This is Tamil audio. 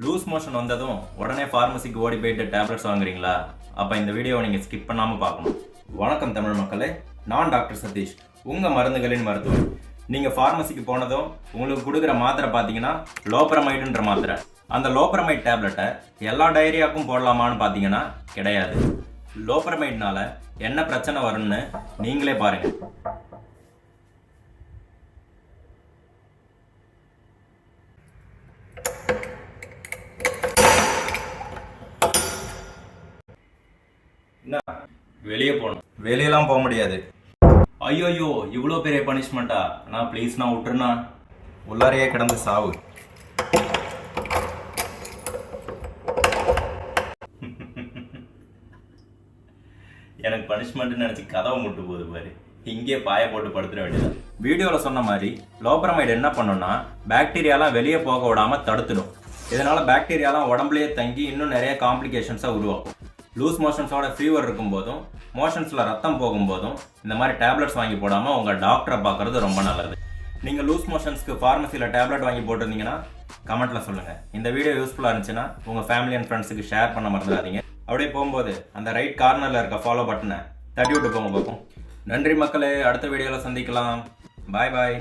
லூஸ் மோஷன் வந்ததும் உடனே ஃபார்மசிக்கு ஓடி போயிட்டு டேப்லெட்ஸ் வாங்குறீங்களா? அப்போ இந்த வீடியோவை நீங்கள் ஸ்கிப் பண்ணாமல் பார்க்கணும். வணக்கம் தமிழ் மக்களே, நான் டாக்டர் சதீஷ், உங்கள் மருந்துகளின் மருத்துவர். நீங்கள் ஃபார்மசிக்கு போனதும் உங்களுக்கு கொடுக்குற மாத்திரை பார்த்தீங்கன்னா லோப்ரமைடுன்ற மாத்திரை. அந்த லோப்ரமைட் டேப்லெட்டை எல்லா டயரியாவுக்கும் போடலாமான்னு பார்த்தீங்கன்னா கிடையாது. லோப்ரமைட்னால என்ன பிரச்சனை வரும்னு நீங்களே பாருங்கள். வெளியே போகணும், வெளியெல்லாம் போக முடியாது. ஐயோயோ, இவ்வளோ பெரிய பனிஷ்மெண்ட்டா? நான் ப்ளீஸ் நான் விட்டுருண்ணா, உள்ளாரையே கிடந்து சாவு. எனக்கு பனிஷ்மெண்ட்னு நினச்சி கதவை முட்டு போகுது பாரு. இங்கே பாய போட்டு படுத்துட வேண்டியது. வீடியோவில் சொன்ன மாதிரி லோப்ரமைடு என்ன பண்ணுன்னா பாக்டீரியாலாம் வெளியே போக விடாமல் தடுத்துடும். இதனால் பாக்டீரியாலாம் உடம்புலேயே தங்கி இன்னும் நிறைய காம்ப்ளிகேஷன்ஸாக உருவாக்கும். லூஸ் மோஷன்ஸோட ஃபீவர் இருக்கும்போதும் மோஷன்ஸில் ரத்தம் போகும்போதும் இந்த மாதிரி டேப்லெட்ஸ் வாங்கி போடாமல் உங்கள் டாக்டரை பார்க்குறது ரொம்ப நல்லது. நீங்கள் லூஸ் மோஷன்ஸ்க்கு ஃபார்மசியில் டேப்லெட் வாங்கி போட்டிருந்தீங்கன்னா கமெண்ட்டில் சொல்லுங்கள். இந்த வீடியோ யூஸ்ஃபுல்லாக இருந்துச்சுன்னா உங்கள் ஃபேமிலி அண்ட் ஃப்ரெண்ட்ஸுக்கு ஷேர் பண்ண மறந்துடாதீங்க. அப்படியே போகும்போது அந்த ரைட் கார்னரில் இருக்க ஃபாலோ பட்டனை தட்டி விட்டு போங்க பார்ப்போம். நன்றி மக்களே, அடுத்த வீடியோவில் சந்திக்கலாம். பாய் பாய்.